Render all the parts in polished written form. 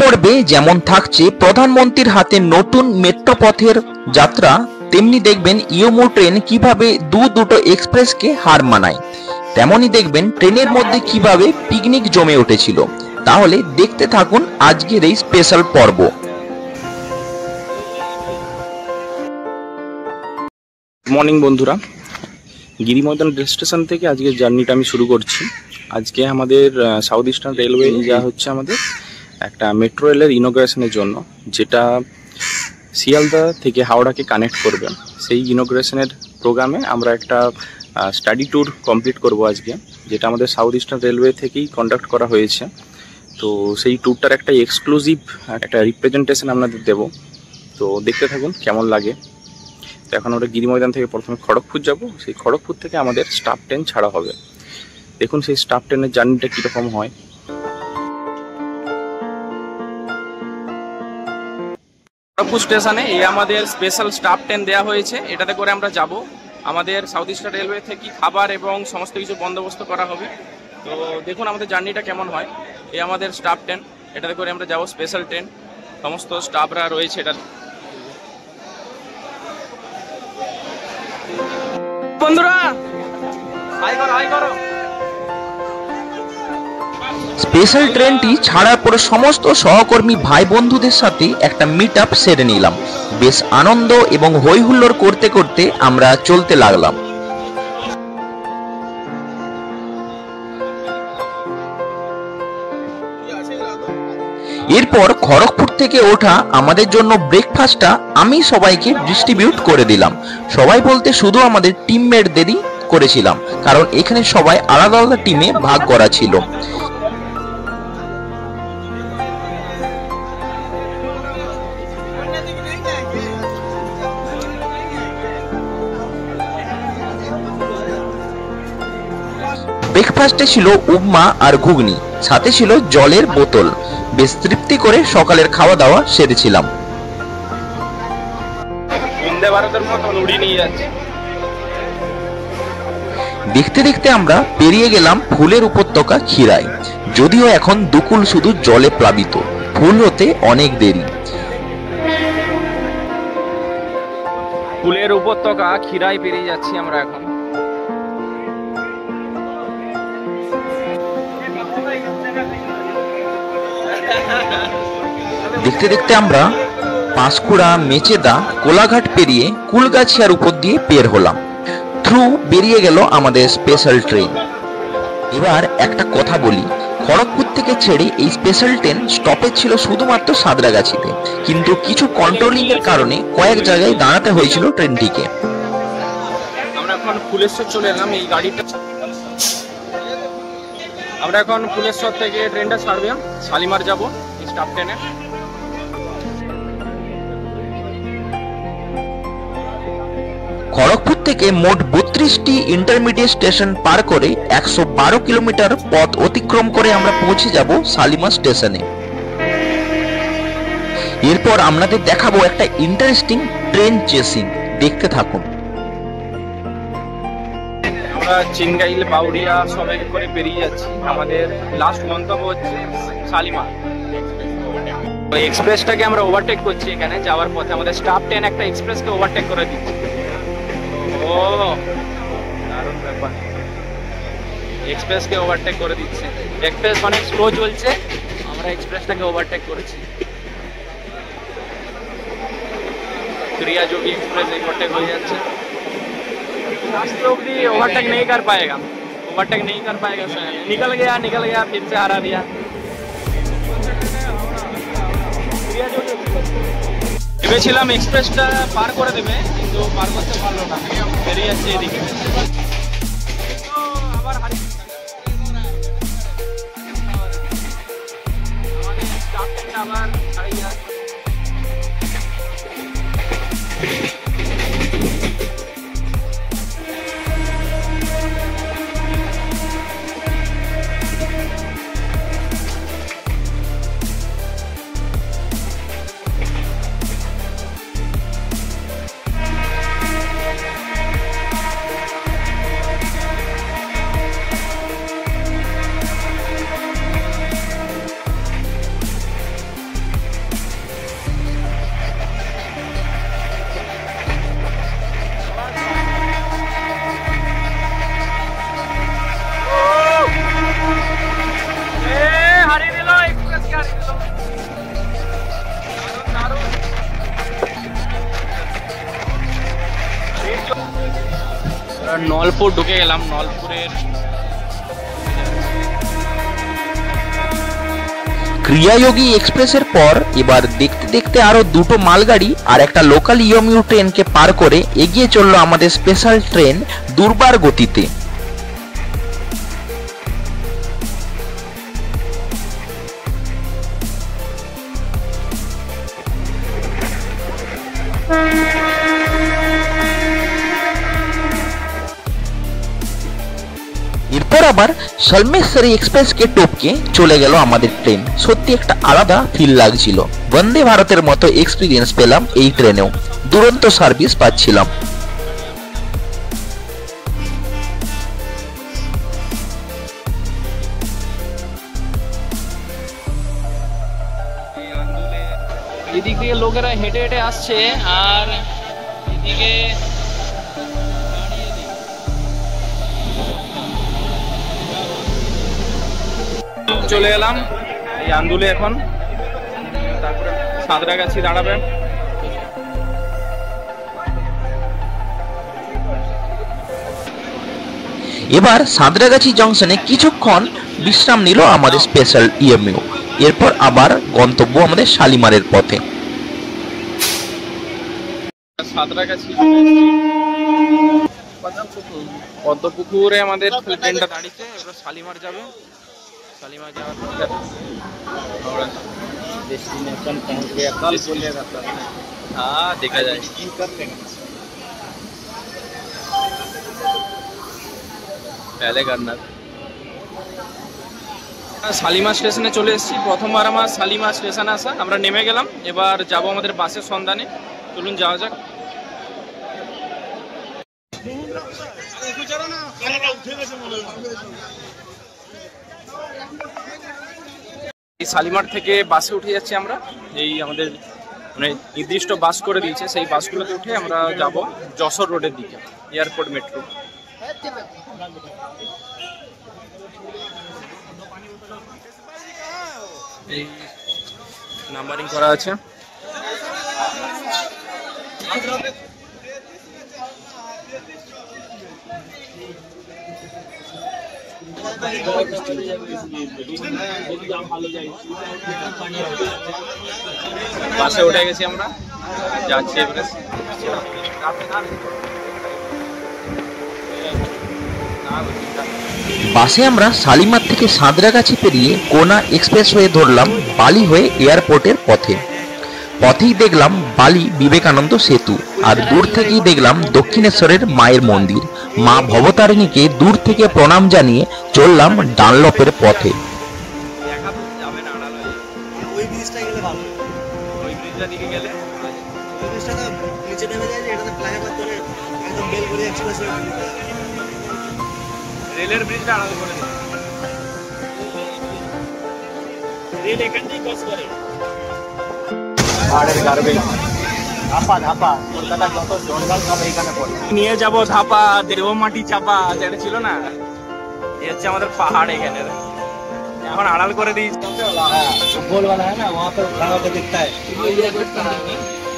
পর্বে যেমন থাকছে প্রধানমন্ত্রীর হাতে নতুন মেট্রো পথের যাত্রা, তেমনি দেখবেন ইয়োমো ট্রেন কিভাবে দুটো এক্সপ্রেসকে হার মানায়। তেমনি দেখবেন ট্রেনের মধ্যে কিভাবে পিকনিক জমে উঠেছিল। তাহলে দেখতে থাকুন আজকের এই স্পেশাল পর্ব। মর্নিং বন্ধুরা, গিরিময়দান রেল স্টেশন থেকে আজকের জার্নিটা আমি শুরু করছি। আজকে আমাদের সাউথ ইস্টার্ন রেলওয়ে যা হচ্ছে আমাদের একটা মেট্রো রেলের ইনোগ্রেশনের জন্য, যেটা শিয়ালদা থেকে হাওড়াকে কানেক্ট করবে। সেই ইনোগ্রেশনের প্রোগ্রামে আমরা একটা স্টাডি ট্যুর কমপ্লিট করব আজকে, যেটা আমাদের সাউথ ইস্টার্ন রেলওয়ে থেকেই কন্ডাক্ট করা হয়েছে। তো সেই ট্যুরটার একটা এক্সক্লুসিভ একটা রিপ্রেজেন্টেশন আপনাদের দেব। তো দেখতে থাকুন কেমন লাগে। তো এখন আমরা গিরিময়দান থেকে প্রথমে খড়গপুর যাব। সেই খড়গপুর থেকে আমাদের স্টাফ ট্রেন ছাড়া হবে। দেখুন সেই স্টাফ ট্রেনের জার্নিটা কীরকম হয়। খড়গপুর স্টেশনে এই আমাদের স্পেশাল স্টাফ ট্রেন দেওয়া হয়েছে। এটাতে করে আমরা যাব। আমাদের সাউথ ইস্টার্ন রেলওয়ে থেকে খাবার এবং সমস্ত কিছু বন্দোবস্ত করা হবে। তো দেখুন আমাদের জার্নিটা কেমন হয়। এই আমাদের স্টাফ ট্রেন, এটাতে করে আমরা যাব স্পেশাল ট্রেন। সমস্ত স্টাফরা রয়েছে এটা। বন্ধুরা হাই করো। স্পেশাল ট্রেনটি ছাড়ার পরে সমস্ত সহকর্মী ভাই বন্ধুদের সাথে একটা মিট আপ সেরে নিলাম। বেশ আনন্দ এবং হই হুল্লোড় করতে করতে আমরা চলতে লাগলাম। এরপর খড়গপুর থেকে ওঠা আমাদের জন্য ব্রেকফাস্টটা আমি সবাইকে ডিস্ট্রিবিউট করে দিলাম। সবাই বলতে শুধু আমাদের টিমমেটদেরই করেছিলাম, কারণ এখানে সবাই আলাদা আলাদা টিমে ভাগ করা ছিল। ব্রেকফাস্টে ছিল উপমা আর ঘুগনি, সাথে ছিল জলের বোতল। বেশ তৃপ্তি করে সকালের খাওয়া দাওয়া সেরেছিলাম। দেখতে দেখতে আমরা পেরিয়ে গেলাম ফুলের উপত্যকা খিরাই। যদিও এখন দুকুল শুধু জলে প্লাবিত, ফুল হতে অনেক দেরি। ফুলের উপত্যকা খিরাই পেরিয়ে যাচ্ছি আমরা এখন। দেখতে দেখতে আমরা পাঁশকুড়া, মেচেদা, কোলাঘাট পেরিয়ে কুলগাছিয়ার উপর দিয়ে বের হলাম। থ্রু বেরিয়ে গেল আমাদের স্পেশাল ট্রেন। এবার একটা কথা বলি, খড়গপুর থেকে ছেড়ে এই স্পেশাল ট্রেন স্টপেজ ছিল শুধুমাত্র সাঁতরাগাছিতে, কিন্তু কিছু কন্ট্রোলিং এর কারণে কয়েক জায়গায় দাঁড়াতে হয়েছিল ট্রেনটিকে। আমরা এখন ফুলেশ্বর চলে এলাম। এই গাড়িটা আমরা এখন ফুলেশ্বর থেকে ট্রেনটা ছাড়বে, শালিমার যাব স্টাফ ট্রেনে। খড়গপুর থেকে মোট 32টি ইন্টারমিডিয়েট স্টেশন পার করে 112 কিলোমিটার পথ অতিক্রম করে আমরা পৌঁছে যাব শালিমার স্টেশনে। এরপর আপনাদের দেখাবো একটা ইন্টারেস্টিং ট্রেন চেসিং। দেখতে থাকুন। আমরা চিনগাইল, বাউরিয়া সবাই করে পেরিয়ে যাচ্ছি। আমাদের লাস্ট গন্তব্য হচ্ছে শালিমার। ওই এক্সপ্রেসটাকে আমরা ওভারটেক করছি। এখানে যাওয়ার পথে আমাদের স্টাফ ট্রেন একটা এক্সপ্রেসকে ওভারটেক করে দিচ্ছে। ও দারুণ ব্যাপার, এক্সপ্রেসকে ওভারটেক করে দিচ্ছে। এক্সপ্রেস অনেক স্লো চলছে, আমরা এক্সপ্রেসটাকে ওভারটেক করেছি। क्रिया जो भी एक्सप्रेस ओवरटेक हो जाए, लास्ट लोग भी ओवरटेक नहीं कर पाएगा, निकल गया फिर से हरा दिया। ভেবেছিলাম এক্সপ্রেসটা পার করে দেবে, কিন্তু পার করতে পারলো না, বেরিয়ে যাচ্ছে এদিকে। আবার হারিয়ে আমাদের স্টাফ ট্রেনটা আবার হারিয়ে যাচ্ছে। নলপুর ঢুকে গেলাম। নলপুরের ক্রিয়াযোগী এক্সপ্রেসের পর এবার দেখতে দেখতে আরো দুটো মালগাড়ি আর একটা লোকাল ইএমইউ ট্রেনকে পার করে এগিয়ে চলল আমাদের স্পেশাল ট্রেন দুর্বার গতিতে। এরপর আবার সলমেশ্বরী এক্সপ্রেসকে টপকে চলে গেল আমাদের ট্রেন। সত্যি একটা আলাদা ফিল লাগছিল। বন্দে ভারতের মতো এক্সপিরিয়েন্স পেলাম এই ট্রেনেও, দুরন্ত সার্ভিস পাচ্ছিলাম। এদিক থেকে লোকেরা হেঁটে হেঁটে আসছে আর এদিকে চলে এলাম এই আন্দুলে। এখন তারপরে সাঁতরাগাছি দাঁড়াবে। এবার সাঁতরাগাছি জংশনে কিছুক্ষণ বিশ্রাম নিল আমাদের স্পেশাল ইএমইউ। এরপর আবার গন্তব্য আমাদের শালিমারের পথে। সাঁতরাগাছি পদ্মপুকুরে আমাদের ট্রেনটা দাঁড়িয়েছে। এবার শালিমার যাবে। शालीमार जावर और डेस्टिनेशन पहुंच गया। कल बोलिएगा सर। हाँ देखा जाए कर लेंगे पहले करना। শালিমার স্টেশনে চলে এসেছি। প্রথমবার আমার শালিমার স্টেশনে আসা। আমরা নেমে গেলাম। এবার যাব আমাদের বাসের সন্ধানে। চলুন যাওয়া যাক। এই শালিমার থেকে বাসে উঠে যাচ্ছি আমরা। এই আমাদের মানে নির্দিষ্ট বাস করে দিয়েছে, সেই বাসগুলোতে উঠে আমরা যাব যশোর রোডের দিকে, এয়ারপোর্ট মেট্রো। এই নাম্বারিং করা আছে। বাসে উঠে গেছি আমরা, যাচ্ছি এবারে। বাসে আমরা শালিমার থেকে সাঁতরাগাছি পেরিয়ে কোনা এক্সপ্রেসওয়ে ধরলাম বালি হয়ে এয়ারপোর্টের পথে। পথেই দেখলাম বালি বিবেকানন্দ সেতু, আর দূর থেকেই দেখলাম দক্ষিণেশ্বরের মায়ের মন্দির। মা ভবতারিণীকে দূর থেকে প্রণাম জানিয়ে চললাম ডানলপের পথে। রেলের ব্রিজটা আলাদা করে দিই। রেল এখান থেকেই ক্রস করে। পাহাড়ের গার্বেজ ধাপা ধাপা কলকাতা যত জঞ্জাল সব এইখানে পড়ে। নিয়ে যাব ধাপা দেবমাটি চাপা, যেটা ছিল না, এই হচ্ছে আমাদের পাহাড়। এখানে এখন আড়াল করে দিয়েছি। গোল वाला है ना, वहां पर खड़ा होकर दिखता है।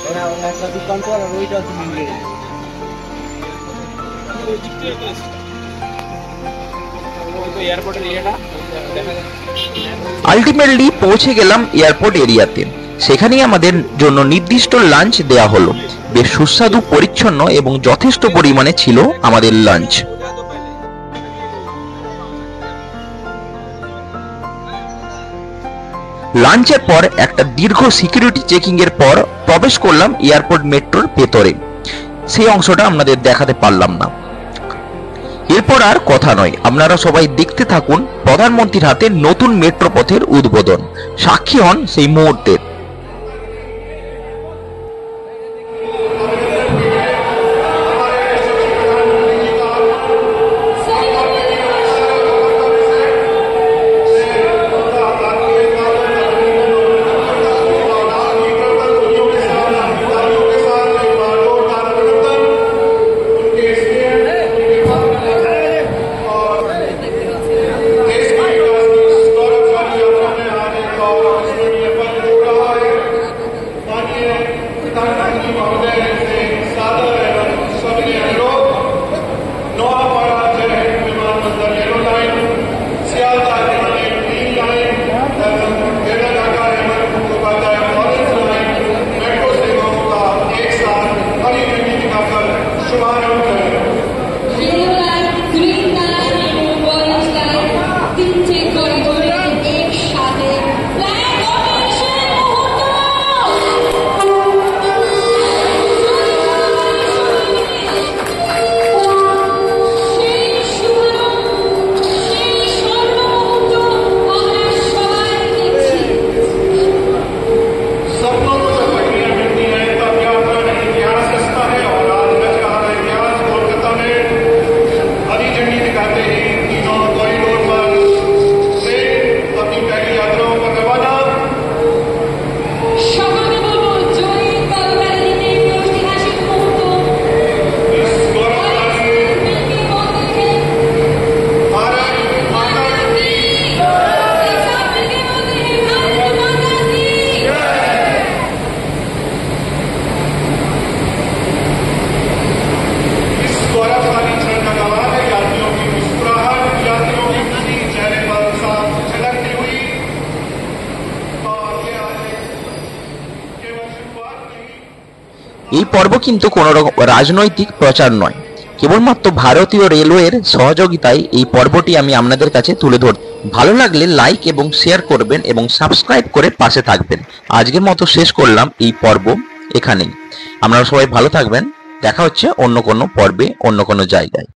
और दुकान पर वहीটা मिल गया। আলটিমেটলি পৌঁছে গেলাম এয়ারপোর্ট এরিয়াতে। সেখানেই আমাদের জন্য নির্দিষ্ট লাঞ্চ দেয়া হলো। বেশ সুস্বাদু, পরিচ্ছন্ন এবং যথেষ্ট পরিমাণে ছিল আমাদের লাঞ্চ। লাঞ্চের পর একটা দীর্ঘ সিকিউরিটি চেকিং এর পর প্রবেশ করলাম এয়ারপোর্ট মেট্রোর ভেতরে। সেই অংশটা আপনাদের দেখাতে পারলাম না। এরপর আর কথা নয়, আপনারা সবাই দেখতে থাকুন প্রধানমন্ত্রীর হাতে নতুন মেট্রো পথের উদ্বোধন। সাক্ষী হন সেই মুহূর্তের। এই পর্ব কিন্তু কোনো রকম রাজনৈতিক প্রচার নয়, কেবলমাত্র ভারতীয় রেলওয়ের সহযোগিতায় এই পর্বটি আমি আপনাদের কাছে তুলে ধর। ভালো লাগলে লাইক এবং শেয়ার করবেন এবং সাবস্ক্রাইব করে পাশে থাকবেন। আজকের মতো শেষ করলাম এই পর্ব এখানেই। আপনারা সবাই ভালো থাকবেন। দেখা হচ্ছে অন্য কোনো পর্বে, অন্য কোনো জায়গায়।